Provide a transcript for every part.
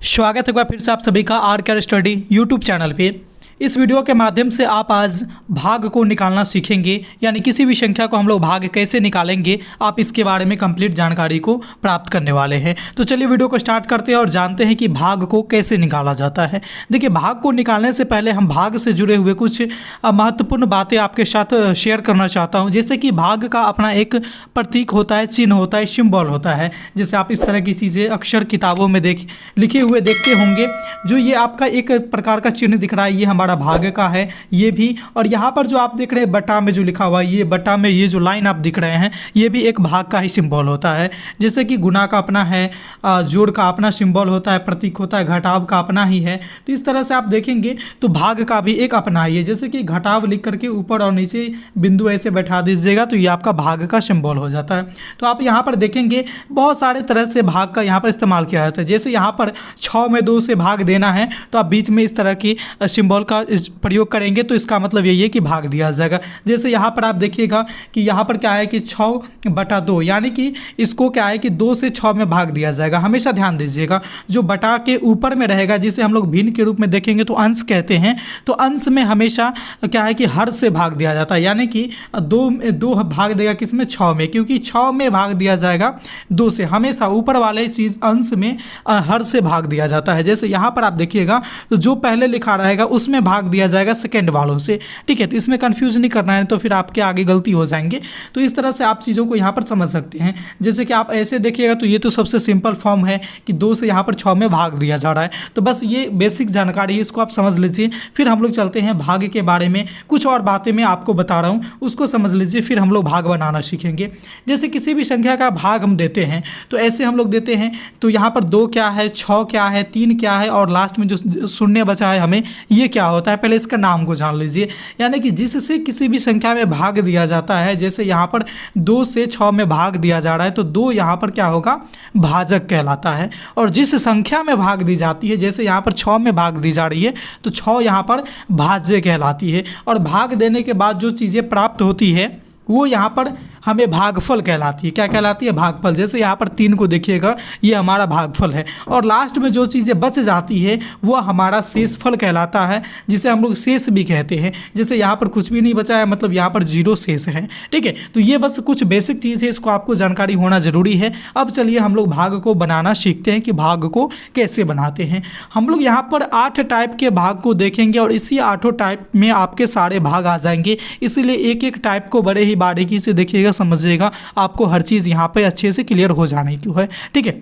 स्वागत है एक बार फिर से आप सभी का आर के स्टडी यूट्यूब चैनल पे। इस वीडियो के माध्यम से आप आज भाग को निकालना सीखेंगे, यानी किसी भी संख्या को हम लोग भाग कैसे निकालेंगे, आप इसके बारे में कंप्लीट जानकारी को प्राप्त करने वाले हैं। तो चलिए वीडियो को स्टार्ट करते हैं और जानते हैं कि भाग को कैसे निकाला जाता है। देखिए, भाग को निकालने से पहले हम भाग से जुड़े हुए कुछ महत्वपूर्ण बातें आपके साथ शेयर करना चाहता हूँ। जैसे कि भाग का अपना एक प्रतीक होता है, चिन्ह होता है, सिंबल होता है। जैसे आप इस तरह की चीज़ें अक्सर किताबों में लिखे हुए देखते होंगे। जो ये आपका एक प्रकार का चिन्ह दिख रहा है, ये हमारा भाग का है ये भी। और यहाँ पर जो आप देख रहे हैं बटा में जो लिखा हुआ है, ये बटा में ये जो लाइन आप दिख रहे हैं, ये भी एक भाग का ही सिंबल होता है। जैसे कि गुना का अपना है, जोड़ का अपना सिंबल होता है, प्रतीक होता है, घटाव का अपना ही है। तो इस तरह से आप देखेंगे तो भाग का भी एक अपना ही है। जैसे कि घटाव लिख करके ऊपर और नीचे बिंदु ऐसे बैठा दीजिएगा तो ये आपका भाग का सिंबल हो जाता है। तो आप यहाँ पर देखेंगे बहुत सारे तरह से भाग का यहाँ पर इस्तेमाल किया जाता है। जैसे यहाँ पर 6 में 2 से भाग देना है तो आप बीच में इस तरह की सिंबल का प्रयोग करेंगे तो इसका मतलब यही है कि भाग दिया जाएगा। जैसे यहाँ पर आप देखिएगा कि यहाँ पर क्या है कि 6/2, यानी कि इसको क्या है कि 2 से 6 में भाग दिया जाएगा। हमेशा ध्यान दीजिएगा, जो बटा के ऊपर में रहेगा जिसे हम लोग भिन्न के रूप में देखेंगे तो अंश कहते हैं, तो अंश में हमेशा क्या है कि हर से भाग दिया जाता है। यानी कि 2 भाग देगा किसमें, 6 में, क्योंकि 6 में भाग दिया जाएगा 2 से। हमेशा ऊपर वाले चीज़ अंश में हर से भाग दिया जाता है। जैसे यहाँ पर आप देखिएगा तो जो पहले लिखा रहेगा उसमें भाग दिया जाएगा सेकंड वालों से। ठीक है, तो इसमें कंफ्यूज नहीं करना है, तो फिर आपके आगे गलती हो जाएंगे। तो इस तरह से आप चीज़ों को यहाँ पर समझ सकते हैं। जैसे कि आप ऐसे देखिएगा तो ये तो सबसे सिंपल फॉर्म है कि 2 से यहाँ पर 6 में भाग दिया जा रहा है। तो बस ये बेसिक जानकारी है, इसको आप समझ लीजिए। फिर हम लोग चलते हैं भाग के बारे में। कुछ और बातें मैं आपको बता रहा हूँ, उसको समझ लीजिए, फिर हम लोग भाग बनाना सीखेंगे। जैसे किसी भी संख्या का भाग हम देते हैं तो ऐसे हम लोग देते हैं, तो यहाँ पर 2 क्या है, 6 क्या है, 3 क्या है, और लास्ट में जो शून्य बचा है हमें, ये क्या होता है, पहले इसका नाम को जान लीजिए। यानी कि जिससे किसी भी संख्या में भाग दिया जाता है, जैसे यहाँ पर 2 से 6 में भाग दिया जा रहा है तो 2 यहाँ पर क्या होगा, भाजक कहलाता है। और जिस संख्या में भाग दी जाती है, जैसे यहाँ पर 6 में भाग दी जा रही है तो 6 यहाँ पर भाज्य कहलाती है। और भाग देने के बाद जो चीज़ें प्राप्त होती है वो यहाँ पर हमें भागफल कहलाती है। क्या कहलाती है, भागफल। जैसे यहाँ पर 3 को देखिएगा, ये हमारा भागफल है। और लास्ट में जो चीज़ें बच जाती है वो हमारा शेषफल कहलाता है, जिसे हम लोग शेष भी कहते हैं। जैसे यहाँ पर कुछ भी नहीं बचा है, मतलब यहाँ पर 0 शेष है। ठीक है, तो ये बस कुछ बेसिक चीज़ है, इसको आपको जानकारी होना ज़रूरी है। अब चलिए हम लोग भाग को बनाना सीखते हैं कि भाग को कैसे बनाते हैं। हम लोग यहाँ पर 8 टाइप के भाग को देखेंगे और इसी 8 टाइप में आपके सारे भाग आ जाएंगे। इसीलिए एक एक टाइप को बड़े ही बारीकी से देखिएगा, समझिएगा, आपको हर चीज़ यहाँ पे अच्छे से क्लियर हो जाने की है। ठीक है,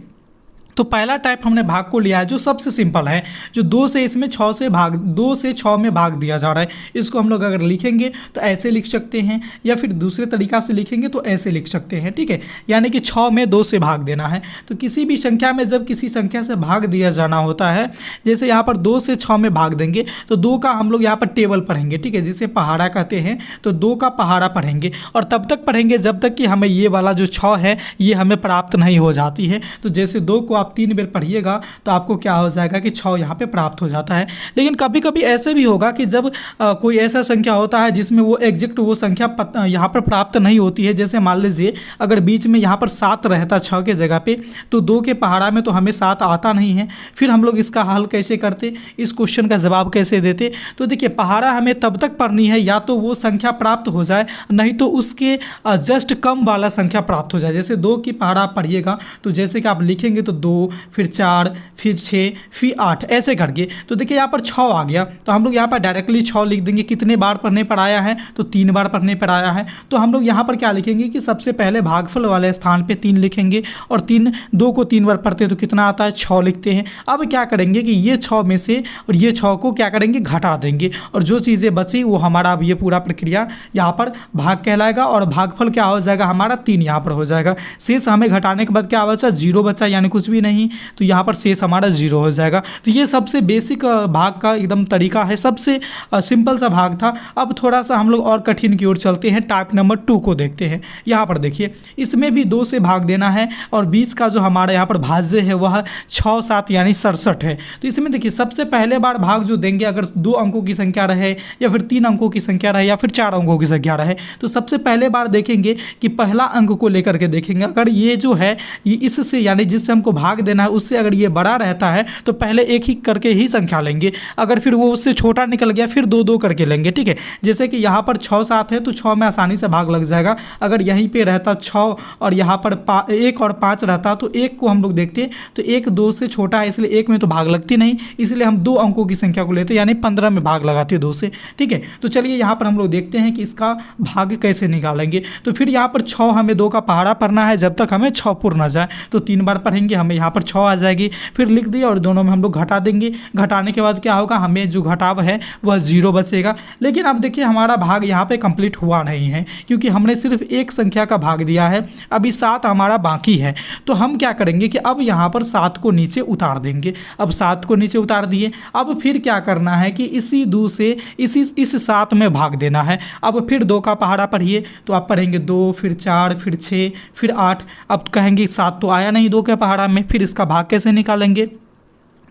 तो पहला टाइप हमने भाग को लिया है जो सबसे सिंपल है, जो 2 से 6 में भाग दिया जा रहा है। इसको हम लोग अगर लिखेंगे तो ऐसे लिख सकते हैं, या फिर दूसरे तरीका से लिखेंगे तो ऐसे लिख सकते हैं। ठीक है, यानी कि 6 में 2 से भाग देना है। तो किसी भी संख्या में जब किसी संख्या से भाग दिया जाना होता है, जैसे यहाँ पर 2 से 6 में भाग देंगे तो 2 का हम लोग यहाँ पर टेबल पढ़ेंगे। ठीक है, जिसे पहाड़ा कहते हैं, तो 2 का पहाड़ा पढ़ेंगे और तब तक पढ़ेंगे जब तक कि हमें ये वाला जो 6 है ये हमें प्राप्त नहीं हो जाती है। तो जैसे 2 को 3 बार पढ़िएगा तो आपको क्या हो जाएगा कि 6 यहाँ पे प्राप्त हो जाता है। लेकिन कभी कभी ऐसे भी होगा कि जब कोई ऐसा संख्या होता है जिसमें वो एग्जैक्ट वो संख्या यहाँ पर प्राप्त नहीं होती है। जैसे मान लीजिए अगर बीच में यहाँ पर 7 रहता 6 के जगह पे, तो 2 के पहाड़ा में तो हमें 7 आता नहीं है। फिर हम लोग इसका हल कैसे करते, इस क्वेश्चन का जवाब कैसे देते, तो देखिए पहाड़ा हमें तब तक पढ़नी है या तो वो संख्या प्राप्त हो जाए, नहीं तो उसके जस्ट कम वाला संख्या प्राप्त हो जाए। जैसे 2 की पहाड़ा पढ़िएगा तो जैसे कि आप लिखेंगे तो 2, फिर 4, फिर 6, फिर 8, ऐसे करके। तो देखिए यहाँ पर 6 आ गया, तो हम लोग यहाँ पर डायरेक्टली 6 लिख देंगे। कितने बार पढ़ने पर आया है, तो 3 बार पढ़ने पर आया है। तो हम लोग यहाँ पर क्या लिखेंगे कि सबसे पहले भागफल वाले स्थान पे 3 लिखेंगे, और 2 को 3 बार पढ़ते हैं तो कितना आता है, 6 लिखते हैं। अब क्या करेंगे कि ये 6 में से और ये 6 को क्या करेंगे, घटा देंगे, और जो चीज़ें बची वो हमारा अब ये पूरा प्रक्रिया यहाँ पर भाग कहलाएगा। और भागफल क्या हो जाएगा, हमारा 3 यहाँ पर हो जाएगा। शेष हमें घटाने के बाद क्या बचा, 0 बचा, यानी कुछ भी नहीं, तो यहाँ पर शेष हमारा 0 हो जाएगा। तो ये सबसे बेसिक भाग का एकदम तरीका है, सबसे सिंपल सा भाग था। अब थोड़ा सा हम लोग और कठिन की ओर चलते हैं, टाइप नंबर 2 को देखते हैं। यहाँ पर देखिए, इसमें भी 2 से भाग देना है और बीच का जो हमारा यहाँ पर भाज्य है वह 6, 7 यानी 67 है। तो इसमें देखिए सबसे पहले बार भाग जो देंगे, अगर 2 अंकों की संख्या रहे या फिर 3 अंकों की संख्या रहे या फिर 4 अंकों की संख्या रहे, तो सबसे पहले बार देखेंगे कि पहला अंक को लेकर के देखेंगे। अगर ये जो है ये इससे यानी जिससे हमको भाग देना है उससे अगर ये बड़ा रहता है तो पहले एक ही करके ही संख्या लेंगे, अगर फिर वो उससे छोटा निकल गया फिर दो दो करके लेंगे, ठीक है। जैसे कि यहाँ पर 6 7 है तो 6 में आसानी से भाग लग जाएगा। अगर यहीं पे रहता 6 और यहाँ पर 1 और 5 रहता तो 1 को हम लोग देखते तो 1 2 से छोटा है इसलिए 1 में तो भाग लगती नहीं, इसलिए हम 2 अंकों की संख्या को लेते यानी 15 में भाग लगाते 2 से, ठीक है। तो चलिए यहाँ पर हम लोग देखते हैं कि इसका भाग कैसे निकालेंगे। तो फिर यहाँ पर 6 हमें 2 का पहाड़ा पढ़ना है जब तक हमें 6 पूर्ण ना जाए, तो 3 बार पढ़ेंगे हमें यहाँ पर 6 आ जाएगी, फिर लिख दिए और दोनों में हम लोग घटा देंगे। घटाने के बाद क्या होगा, हमें जो घटाव है वह 0 बचेगा। लेकिन अब देखिए हमारा भाग यहाँ पे कंप्लीट हुआ नहीं है क्योंकि हमने सिर्फ एक संख्या का भाग दिया है, अभी 7 हमारा बाकी है। तो हम क्या करेंगे कि अब यहाँ पर 7 को नीचे उतार देंगे। अब 7 को नीचे उतार दिए, अब फिर क्या करना है कि इसी 2 से इस 7 में भाग देना है। अब फिर 2 का पहाड़ा पढ़िए तो आप पढ़ेंगे 2 फिर 4 फिर 6 फिर 8। अब कहेंगे 7 तो आया नहीं 2 के पहाड़ा में, फिर इसका भाग कैसे निकालेंगे।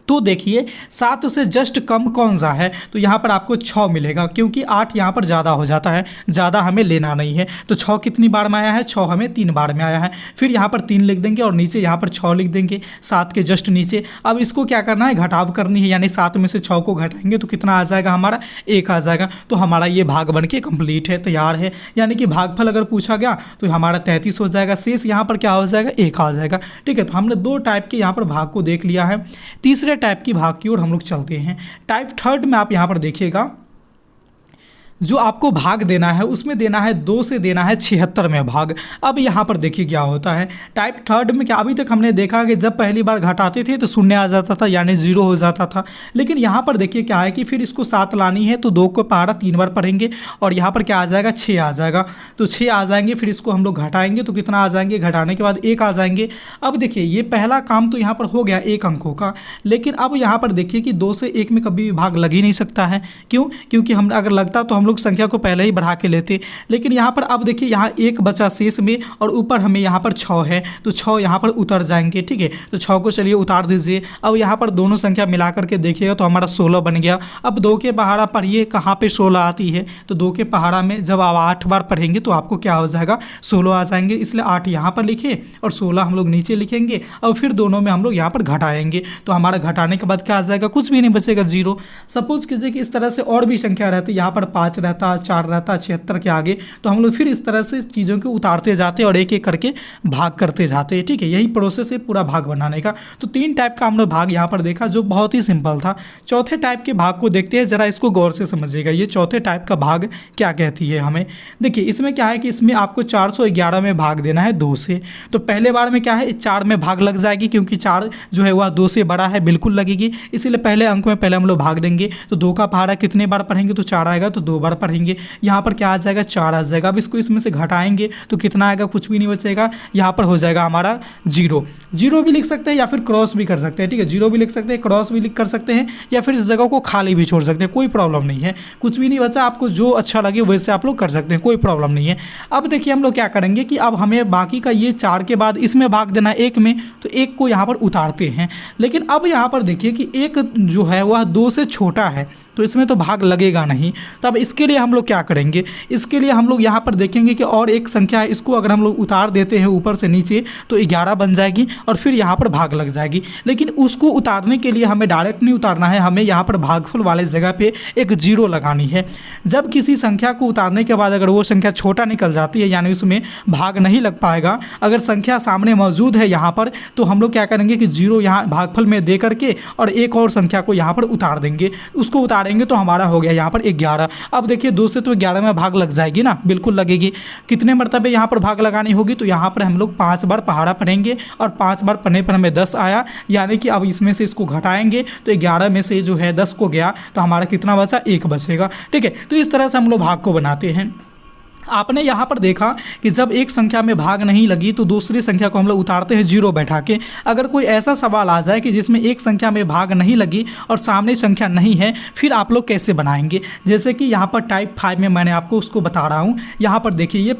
तो देखिए 7 से जस्ट कम कौन सा है, तो यहाँ पर आपको 6 मिलेगा क्योंकि 8 यहाँ पर ज़्यादा हो जाता है, ज़्यादा हमें लेना नहीं है। तो 6 कितनी बार में आया है, 6 हमें 3 बार में आया है। फिर यहाँ पर 3 लिख देंगे और नीचे यहाँ पर 6 लिख देंगे 7 के जस्ट नीचे। अब इसको क्या करना है, घटाव करनी है, यानी 7 में से 6 को घटाएंगे तो कितना आ जाएगा हमारा, 1 आ जाएगा। तो हमारा ये भाग बन के कम्प्लीट है, तैयार है। यानी कि भागफल अगर पूछा गया तो हमारा 33 हो जाएगा, शेष यहाँ पर क्या हो जाएगा, 1 आ जाएगा, ठीक है। तो हमने 2 टाइप के यहाँ पर भाग को देख लिया है। तीसरे टाइप की भाग की ओर हम लोग चलते हैं। टाइप थर्ड में आप यहाँ पर देखिएगा जो आपको भाग देना है उसमें देना है 2 से देना है 76 में भाग। अब यहाँ पर देखिए क्या होता है टाइप थर्ड में, क्या अभी तक हमने देखा कि जब पहली बार घटाते थे तो 0 आ जाता था यानी 0 हो जाता था। लेकिन यहाँ पर देखिए क्या है कि फिर इसको 7 लानी है तो 2 को पहाड़ा 3 बार पढ़ेंगे और यहाँ पर क्या आ जाएगा, 6 आ जाएगा। तो 6 आ जाएंगे, फिर इसको हम लोग घटाएंगे तो कितना आ जाएंगे, घटाने के बाद 1 आ जाएंगे। अब देखिए ये पहला काम तो यहाँ पर हो गया 1 अंकों का। लेकिन अब यहाँ पर देखिए कि 2 से 1 में कभी भी भाग लग ही नहीं सकता है। क्यों, क्योंकि हम अगर लगता तो हम लोग संख्या को पहले ही बढ़ा के लेते। लेकिन यहाँ पर अब देखिए यहाँ 1 बचा शेष में और ऊपर हमें यहाँ पर 6 है तो 6 यहाँ पर उतर जाएंगे, ठीक है। तो 6 को चलिए उतार दीजिए। अब यहाँ पर दोनों संख्या मिला करके देखिएगा तो हमारा 16 बन गया। अब 2 के पहाड़ा पढ़िए कहाँ पे 16 आती है, तो 2 के पहाड़ा में जब आप 8 बार पढ़ेंगे तो आपको क्या हो जाएगा, 16 आ जाएंगे। इसलिए 8 यहाँ पर लिखे और 16 हम लोग नीचे लिखेंगे और फिर दोनों में हम लोग यहाँ पर घटाएंगे तो हमारा घटाने के बाद क्या आ जाएगा, कुछ भी नहीं बचेगा, 0। सपोज कीजिए कि इस तरह से और भी संख्या रहती, यहाँ पर 5 रहता, 4 रहता 76 के आगे, तो हम लोग फिर इस तरह से चीज़ों को उतारते जाते और एक एक करके भाग करते जाते, ठीक है। यही प्रोसेस है पूरा भाग बनाने का। तो 3 टाइप का हम लोग भाग यहाँ पर देखा जो बहुत ही सिंपल था। चौथे टाइप के भाग को देखते हैं, जरा इसको गौर से समझिएगा। ये चौथे टाइप का भाग क्या कहती है हमें, देखिए इसमें क्या है कि इसमें आपको 411 में भाग देना है 2 से। तो पहले बार में क्या है, 4 में भाग लग जाएगी क्योंकि 4 जो है वह 2 से बड़ा है, बिल्कुल लगेगी, इसीलिए पहले अंक में पहले हम लोग भाग देंगे। तो 2 का पहाड़ा कितने बार पढ़ेंगे, तो 4 आएगा तो 2 बार पढ़ेंगे। यहाँ पर क्या आ जाएगा, 4 आ जाएगा। अब इसको इसमें से घटाएंगे तो कितना आएगा, कुछ भी नहीं बचेगा, यहाँ पर हो जाएगा हमारा 0। 0 भी लिख सकते हैं या फिर क्रॉस भी कर सकते हैं, ठीक है। 0 भी लिख सकते हैं, क्रॉस भी लिख कर सकते हैं या फिर इस जगह को खाली भी छोड़ सकते हैं, कोई प्रॉब्लम नहीं है। कुछ भी नहीं बचा, आपको जो अच्छा लगे वैसे आप लोग कर सकते हैं, कोई प्रॉब्लम नहीं है। अब देखिए हम लोग क्या करेंगे कि अब हमें बाकी का ये 4 के बाद इसमें भाग देना है 1 में, तो 1 को यहाँ पर उतारते हैं। लेकिन अब यहाँ पर देखिए कि 1 जो है वह 2 से छोटा है तो इसमें तो भाग लगेगा नहीं। तो अब इसके लिए हम लोग क्या करेंगे, इसके लिए हम लोग यहाँ पर देखेंगे कि और एक संख्या है, इसको अगर हम लोग उतार देते हैं ऊपर से नीचे तो 11 बन जाएगी और फिर यहाँ पर भाग लग जाएगी। लेकिन उसको उतारने के लिए हमें डायरेक्ट नहीं उतारना है, हमें यहाँ पर भागफल वाले जगह पे एक 0 लगानी है। जब किसी संख्या को उतारने के बाद अगर वो संख्या छोटा निकल जाती है यानी उसमें भाग नहीं लग पाएगा, अगर संख्या सामने मौजूद है यहाँ पर, तो हम लोग क्या करेंगे कि 0 यहाँ भागफल में दे करके और एक और संख्या को यहाँ पर उतार देंगे। उसको उतारेंगे तो हमारा हो गया यहाँ पर 11। अब देखिए 2 से तो 11 में भाग लग जाएगी ना, बिल्कुल लगेगी। कितने मरतबे यहाँ पर भाग लगानी होगी, तो यहाँ पर हम लोग 5 बार पहाड़ा पढ़ेंगे और 5 बार पढ़ने पर हमें 10 आया, यानी कि अब इसमें से इसको घटाएंगे तो 11 में से जो है 10 को गया तो हमारा कितना बचा, 1 बचेगा, ठीक है। तो इस तरह से हम लोग भाग को बनाते हैं। आपने यहाँ पर देखा कि जब एक संख्या में भाग नहीं लगी तो दूसरी संख्या को हम लोग उतारते हैं 0 बैठा के। अगर कोई ऐसा सवाल आ जाए कि जिसमें एक संख्या में भाग नहीं लगी और सामने संख्या नहीं है, फिर आप लोग कैसे बनाएंगे, जैसे कि यहाँ पर टाइप 5 में मैंने आपको उसको बता रहा हूँ। यहाँ पर देखिए ये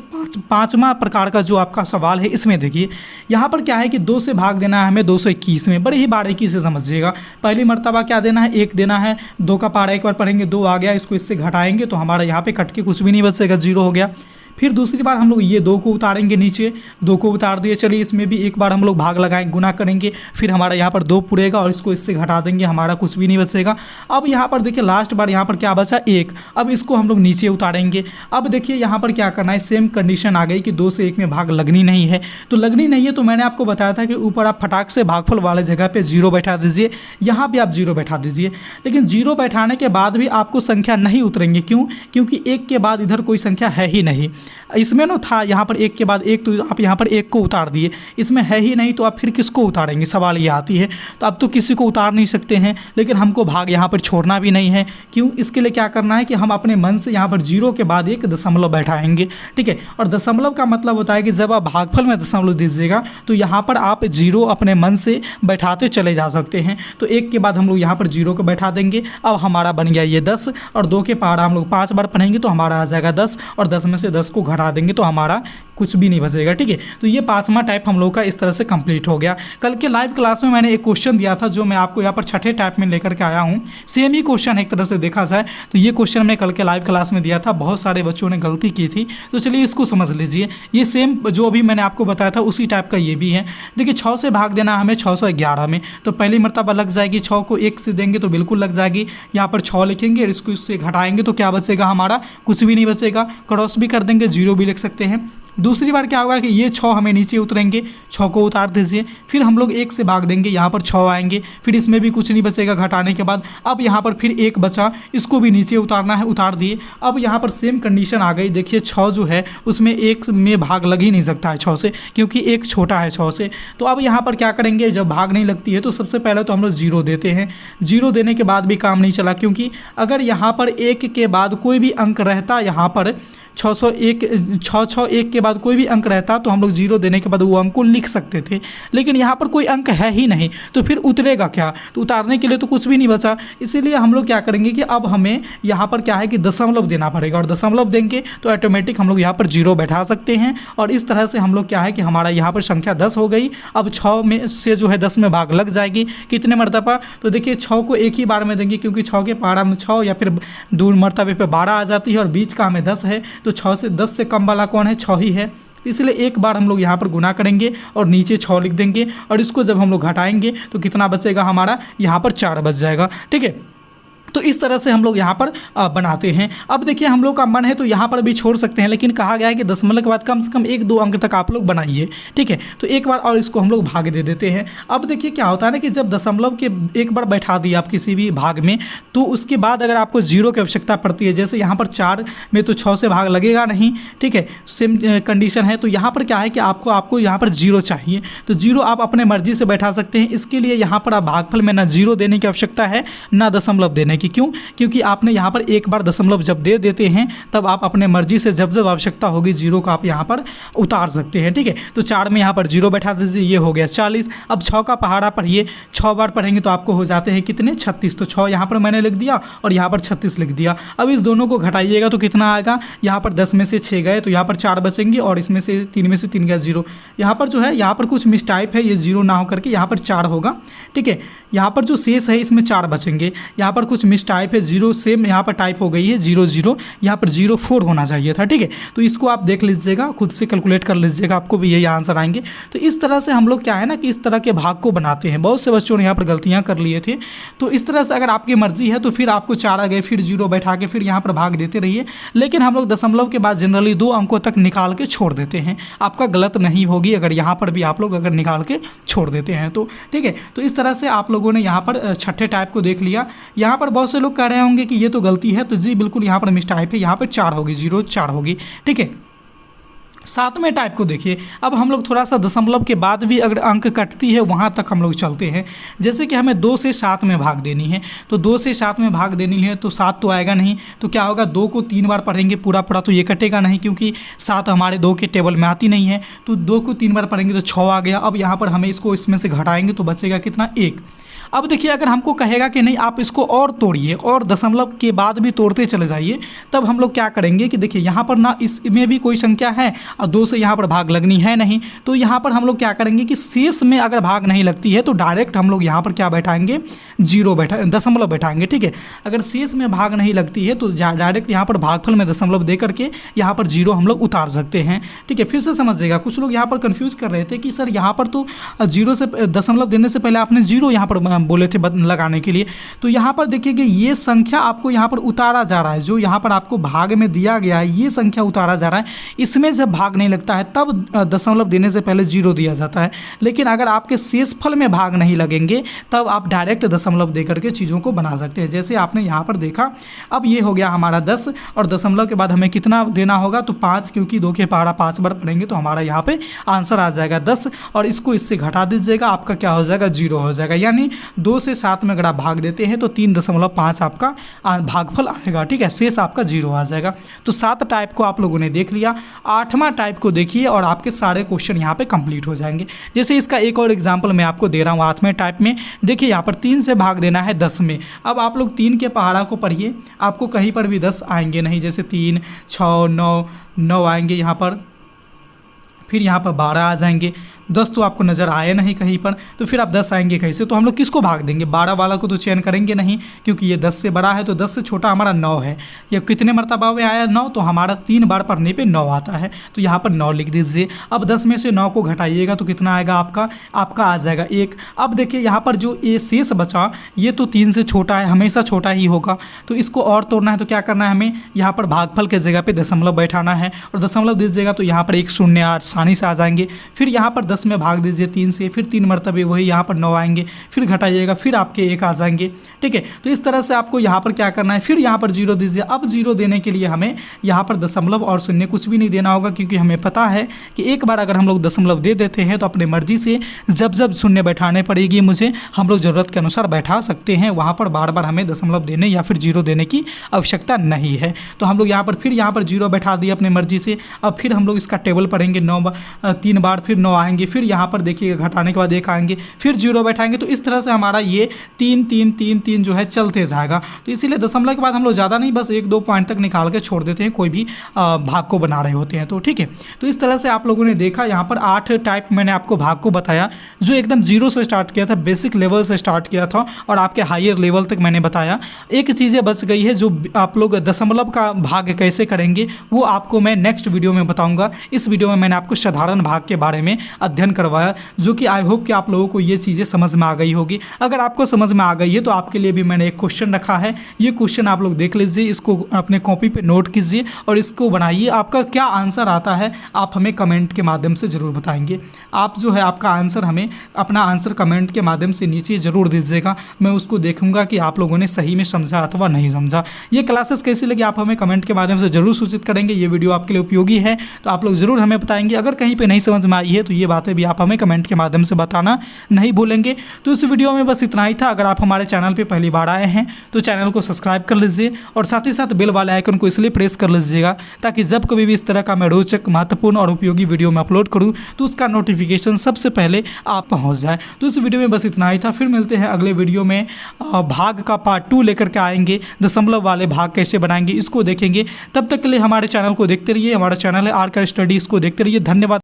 पाँचवा प्रकार का जो आपका सवाल है, इसमें देखिए यहाँ पर क्या है कि 2 से भाग देना है हमें 221 में। बड़े ही बारीकी से समझिएगा। पहली मरतबा क्या देना है, 1 देना है। 2 का पहाड़ा एक बार पढ़ेंगे, 2 आ गया, इसको इससे घटाएंगे तो हमारा यहाँ पे कट के कुछ भी नहीं बचेगा, 0 हो गया। फिर दूसरी बार हम लोग ये 2 को उतारेंगे नीचे, 2 को उतार दिए। चलिए इसमें भी एक बार हम लोग भाग लगाएंगे, गुना करेंगे, फिर हमारा यहाँ पर 2 पुड़ेगा और इसको इससे घटा देंगे, हमारा कुछ भी नहीं बचेगा। अब यहाँ पर देखिए लास्ट बार यहाँ पर क्या बचा 1, अब इसको हम लोग नीचे उतारेंगे। अब देखिए यहाँ पर क्या करना है, सेम कंडीशन आ गई कि 2 से 1 में भाग लगनी नहीं है। तो लगनी नहीं है तो मैंने आपको बताया था कि ऊपर आप फटाक से भागफल वाले जगह पे 0 बैठा दीजिए, यहाँ पे आप 0 बैठा दीजिए। लेकिन 0 बैठाने के बाद भी आपको संख्या नहीं उतरेंगे, क्यों? क्योंकि 1 के बाद इधर कोई संख्या है ही नहीं। इसमें ना था यहाँ पर 1 के बाद 1, तो आप यहाँ पर 1 को उतार दिए, इसमें है ही नहीं, तो आप फिर किसको उतारेंगे, सवाल ये आती है। तो अब तो किसी को उतार नहीं सकते हैं, लेकिन हमको भाग यहाँ पर छोड़ना भी नहीं है। क्यों? इसके लिए क्या करना है कि हम अपने मन से यहाँ पर 0 के बाद एक दशमलव बैठाएंगे, ठीक है। और दशमलव का मतलब होता है कि जब आप भागफल में दशमलव दीजिएगा तो यहाँ पर आप 0 अपने मन से बैठाते चले जा सकते हैं। तो 1 के बाद हम लोग यहाँ पर 0 को बैठा देंगे। अब हमारा बन गया ये 10, और 2 के पहाड़ा हम लोग 5 बार पढ़ेंगे तो हमारा आ जाएगा 10, और 10 में से 10 को घटा देंगे तो हमारा कुछ भी नहीं बचेगा, ठीक है। तो ये 5वां टाइप हम लोग का इस तरह से कंप्लीट हो गया। कल के लाइव क्लास में मैंने एक क्वेश्चन दिया था जो मैं आपको यहाँ पर 6ठे टाइप में लेकर के आया हूँ। सेम ही क्वेश्चन एक तरह से देखा जाए तो ये क्वेश्चन मैं कल के लाइव क्लास में दिया था, बहुत सारे बच्चों ने गलती की थी। तो चलिए इसको समझ लीजिए, ये सेम जो अभी मैंने आपको बताया था उसी टाइप का ये भी है। देखिए 6 से भाग देना हमें 611 में, तो पहली मरतबा लग जाएगी। 6 को 1 से देंगे तो बिल्कुल लग जाएगी। यहाँ पर 6 लिखेंगे और इसको इससे घटाएंगे तो क्या बचेगा, हमारा कुछ भी नहीं बचेगा। क्रॉस भी कर देंगे, 0 भी लिख सकते हैं। दूसरी बार क्या होगा कि ये 6 हमें नीचे उतरेंगे, 6 को उतार दीजिए। फिर हम लोग 1 से भाग देंगे, यहाँ पर 6 आएंगे, फिर इसमें भी कुछ नहीं बचेगा घटाने के बाद। अब यहाँ पर फिर 1 बचा, इसको भी नीचे उतारना है, उतार दिए। अब यहाँ पर सेम कंडीशन आ गई। देखिए 6 जो है उसमें 1 में भाग लग ही नहीं सकता है 6 से, क्योंकि 1 छोटा है 6 से। तो अब यहाँ पर क्या करेंगे, जब भाग नहीं लगती है तो सबसे पहले तो हम लोग 0 देते हैं। 0 देने के बाद भी काम नहीं चला, क्योंकि अगर यहाँ पर 1 के बाद कोई भी अंक रहता, यहाँ पर 601 के बाद कोई भी अंक रहता तो हम लोग 0 देने के बाद वो अंक को लिख सकते थे। लेकिन यहाँ पर कोई अंक है ही नहीं, तो फिर उतरेगा क्या? तो उतारने के लिए तो कुछ भी नहीं बचा। इसीलिए हम लोग क्या करेंगे कि अब हमें यहाँ पर क्या है कि दशमलव देना पड़ेगा, और दशमलव देंगे तो ऑटोमेटिक हम लोग यहाँ पर 0 बैठा सकते हैं। और इस तरह से हम लोग क्या है कि हमारा यहाँ पर संख्या 10 हो गई। अब 6 में से जो है 10 में भाग लग जाएगी। कितने मरतबा? तो देखिए 6 को एक ही बार में देंगे, क्योंकि 6 के पहाड़ा में 6 या फिर 2 मरतबे पे 12 आ जाती है, और बीच का हमें 10 है। तो 6 से 10 से कम वाला कौन है? 6 ही है। इसलिए एक बार हम लोग यहाँ पर गुना करेंगे और नीचे 6 लिख देंगे, और इसको जब हम लोग घटाएंगे तो कितना बचेगा, हमारा यहाँ पर 4 बच जाएगा, ठीक है। तो इस तरह से हम लोग यहाँ पर बनाते हैं। अब देखिए हम लोग का मन है तो यहाँ पर भी छोड़ सकते हैं, लेकिन कहा गया है कि दशमलव के बाद कम से कम 1-2 अंक तक आप लोग बनाइए, ठीक है। तो एक बार और इसको हम लोग भाग दे देते हैं। अब देखिए क्या होता है ना कि जब दशमलव के एक बार बैठा दिए आप किसी भी भाग में, तो उसके बाद अगर आपको 0 की आवश्यकता पड़ती है, जैसे यहाँ पर 4 में तो 6 से भाग लगेगा नहीं, ठीक है, सेम कंडीशन है। तो यहाँ पर क्या है कि आपको यहाँ पर 0 चाहिए, तो 0 आप अपने मर्जी से बैठा सकते हैं। इसके लिए यहाँ पर आप भागफल में ना 0 देने की आवश्यकता है ना दशमलव देने की। क्यों? क्योंकि आपने यहाँ पर एक बार दशमलव जब दे देते हैं तब आप अपने मर्जी से जब जब आवश्यकता होगी 0 का आप यहाँ पर उतार सकते हैं, ठीक है। तो 4 में यहाँ पर 0 बैठा दीजिए, ये हो गया 40। अब 6 का पहाड़ा पढ़िए, 6 बार पढ़ेंगे तो आपको हो जाते हैं कितने, 36। तो 6 यहाँ पर मैंने लिख दिया और यहाँ पर 36 लिख दिया। अब इस दोनों को घटाइएगा तो कितना आएगा, यहाँ पर 10 में से 6 गए तो यहाँ पर 4 बचेंगे, और इसमें से 3 में से 3 गया 0। यहाँ पर जो है यहाँ पर कुछ मिसटाइप है, ये 0 ना हो करके यहाँ पर 4 होगा, ठीक है। यहाँ पर जो शेष है इसमें 4 बचेंगे। यहाँ पर कुछ मिसटाइप है, 0 सेम यहाँ पर टाइप हो गई है 0 0, यहाँ पर 04 होना चाहिए था, ठीक है। तो इसको आप देख लीजिएगा, खुद से कैलकुलेट कर लीजिएगा, आपको भी यही आंसर आएंगे। तो इस तरह से हम लोग क्या है ना कि इस तरह के भाग को बनाते हैं। बहुत से बच्चों ने यहाँ पर गलतियाँ कर लिए थे। तो इस तरह से अगर आपकी मर्जी है तो फिर आपको 4 आ गए, फिर 0 बैठा के फिर यहाँ पर भाग देते रहिए। लेकिन हम लोग दशमलव के बाद जनरली 2 अंकों तक निकाल के छोड़ देते हैं। आपका गलत नहीं होगी अगर यहाँ पर भी आप लोग अगर निकाल के छोड़ देते हैं तो, ठीक है। तो इस तरह से आप लोगों ने यहाँ पर 6ठे टाइप को देख लिया। यहाँ पर बहुत से लोग कह रहे होंगे कि ये तो गलती है, तो जी बिल्कुल यहाँ पर मिसटाइप है, यहाँ पर 4 होगी, 0 4 होगी, ठीक है। 7वें टाइप को देखिए। अब हम लोग थोड़ा सा दशमलव के बाद भी अगर अंक कटती है वहाँ तक हम लोग चलते हैं। जैसे कि हमें 2 से 7 में भाग देनी है, तो 2 से 7 में भाग देनी है तो 7 तो आएगा नहीं, तो क्या होगा, 2 को 3 बार पढ़ेंगे पूरा तो ये कटेगा नहीं, क्योंकि 7 हमारे 2 के टेबल में आती नहीं है। तो 2 को 3 बार पढ़ेंगे तो 6 आ गया। अब यहाँ पर हमें इसको इसमें से घटाएंगे तो बचेगा कितना, 1। अब देखिए अगर हमको कहेगा कि नहीं आप इसको और तोड़िए और दशमलव के बाद भी तोड़ते चले जाइए, तब हम लोग क्या करेंगे कि देखिए यहाँ पर ना इसमें भी कोई संख्या है और 2 से यहाँ पर भाग लगनी है नहीं, तो यहाँ पर हम लोग क्या करेंगे कि शेष में अगर भाग नहीं लगती है तो डायरेक्ट हम लोग यहाँ पर क्या बैठाएंगे, दशमलव बैठाएंगे। ठीक है, अगर शेष में भाग नहीं लगती है तो डायरेक्ट यहाँ पर भागफल में दशमलव दे करके यहाँ पर 0 हम लोग उतार सकते हैं। ठीक है, फिर से समझिएगा, कुछ लोग यहाँ पर कंफ्यूज कर रहे थे कि सर यहाँ पर तो 0 से दशमलव देने से पहले आपने 0 यहाँ पर बोले थे लगाने के लिए, तो यहाँ पर देखिए कि ये संख्या आपको यहाँ पर उतारा जा रहा है, जो यहाँ पर आपको भाग में दिया गया है ये संख्या उतारा जा रहा है, इसमें जब भाग नहीं लगता है तब दशमलव देने से पहले 0 दिया जाता है। लेकिन अगर आपके शेषफल में भाग नहीं लगेंगे तब आप डायरेक्ट दशमलव दे करके चीज़ों को बना सकते हैं, जैसे आपने यहाँ पर देखा। अब ये हो गया हमारा 10 और दशमलव के बाद हमें कितना देना होगा, तो 5, क्योंकि 2 के पहाड़ा 5 बार पढ़ेंगे तो हमारा यहाँ पे आंसर आ जाएगा 10, और इसको इससे घटा दीजिएगा, आपका क्या हो जाएगा, 0 हो जाएगा। यानी 2 से 7 में अगर आप भाग देते हैं तो 3.5 आपका भागफल आएगा। ठीक है, शेष आपका 0 आ जाएगा। तो 7 टाइप को आप लोगों ने देख लिया, 8वां टाइप को देखिए और आपके सारे क्वेश्चन यहाँ पे कंप्लीट हो जाएंगे। जैसे इसका एक और एग्जांपल मैं आपको दे रहा हूँ 8वें टाइप में। देखिए यहाँ पर 3 से भाग देना है 10 में। अब आप लोग 3 के पहाड़ा को पढ़िए, आपको कहीं पर भी 10 आएंगे नहीं, जैसे 3, 6, 9 आएंगे यहाँ पर, फिर यहाँ पर 12 आ जाएंगे। 10 तो आपको नज़र आए नहीं कहीं पर, तो फिर आप 10 आएंगे कैसे, तो हम लोग किसको भाग देंगे, 12 वाला को तो चयन करेंगे नहीं, क्योंकि ये 10 से बड़ा है, तो 10 से छोटा हमारा 9 है। ये कितने मरतबा में आया 9, तो हमारा 3 बार पढ़ने पे 9 आता है, तो यहाँ पर 9 लिख दीजिए। अब 10 में से 9 को घटाइएगा तो कितना आएगा आपका आ जाएगा 1। अब देखिए यहाँ पर जो ये शेष बचा ये तो 3 से छोटा है, हमेशा छोटा ही होगा, तो इसको और तोड़ना है तो क्या करना है, हमें यहाँ पर भागफल के जगह पर दशमलव बैठाना है और दशमलव दीजिएगा तो यहाँ पर 1 शून्य आसानी से आ जाएंगे। फिर यहाँ पर 10 में भाग दीजिए 3 से, फिर 3 मरतबे वही यहाँ पर 9 आएंगे, फिर घटाइएगा, फिर आपके 1 आ जाएंगे। ठीक है, तो इस तरह से आपको यहाँ पर क्या करना है, फिर यहाँ पर 0 दीजिए। अब 0 देने के लिए हमें यहाँ पर दशमलव और शून्य कुछ भी नहीं देना होगा, क्योंकि हमें पता है कि एक बार अगर हम लोग दशमलव दे देते हैं तो अपने मर्जी से जब जब शून्य बैठाने पड़ेगी मुझे, हम लोग ज़रूरत के अनुसार बैठा सकते हैं। वहाँ पर बार बार हमें दशमलव देने या फिर 0 देने की आवश्यकता नहीं है। तो हम लोग यहाँ पर फिर यहाँ पर 0 बैठा दिए अपनी मर्जी से। अब फिर हम लोग इसका टेबल पढ़ेंगे, 3 बार फिर 9 आएंगे, फिर यहाँ पर देखिए घटाने के बाद 1 आएंगे, फिर 0 बैठाएंगे। तो इस तरह से हमारा ये 3 3 3 3 जो है चलते जाएगा। तो इसीलिए दशमलव के बाद हम लोग ज़्यादा नहीं, बस 1-2 पॉइंट तक निकाल के छोड़ देते हैं, कोई भी भाग को बना रहे होते हैं। तो ठीक है, तो इस तरह से आप लोगों ने देखा यहाँ पर 8 टाइप मैंने आपको भाग को बताया, जो एकदम 0 से स्टार्ट किया था, बेसिक लेवल से स्टार्ट किया था और आपके हायर लेवल तक मैंने बताया। एक चीज़ें बच गई है, जो आप लोग दशमलव का भाग कैसे करेंगे वो आपको मैं नेक्स्ट वीडियो में बताऊँगा। इस वीडियो में मैंने आपको साधारण भाग के बारे में अध्ययन करवाया, जो कि आई होप कि आप लोगों को ये चीज़ें समझ में आ गई होगी। अगर आपको समझ में आ गई है तो आपके लिए भी मैंने एक क्वेश्चन रखा है, ये क्वेश्चन आप लोग देख लीजिए, इसको अपने कॉपी पे नोट कीजिए और इसको बनाइए। आपका क्या आंसर आता है आप हमें कमेंट के माध्यम से ज़रूर बताएंगे। आप जो है आपका आंसर हमें अपना आंसर कमेंट के माध्यम से नीचे ज़रूर दीजिएगा, मैं उसको देखूंगा कि आप लोगों ने सही में समझा अथवा नहीं समझा। ये क्लासेस कैसी लगी आप हमें कमेंट के माध्यम से ज़रूर सूचित करेंगे। ये वीडियो आपके लिए उपयोगी है तो आप लोग ज़रूर हमें बताएंगे। अगर कहीं पर नहीं समझ में आई है तो ये बातें भी आप हमें कमेंट के माध्यम से बताना नहीं भूलेंगे। तो इस वीडियो में बस इतना ही था। अगर आप हमारे चैनल पे पहली बार आए हैं तो चैनल को सब्सक्राइब कर लीजिए और साथ ही साथ बेल वाले आइकन को इसलिए प्रेस कर लीजिएगा ताकि जब कभी भी इस तरह का मैं रोचक, महत्वपूर्ण और उपयोगी वीडियो में अपलोड करूं तो उसका नोटिफिकेशन सबसे पहले आप पहुंच जाए। तो इस वीडियो में बस इतना ही था, फिर मिलते हैं अगले वीडियो में। भाग का पार्ट 2 लेकर के आएंगे, दशमलव वाले भाग कैसे बनाएंगे इसको देखेंगे। तब तक के लिए हमारे चैनल को देखते रहिए। हमारा चैनल है आर के स्टडी, इसको देखते रहिए। धन्यवाद।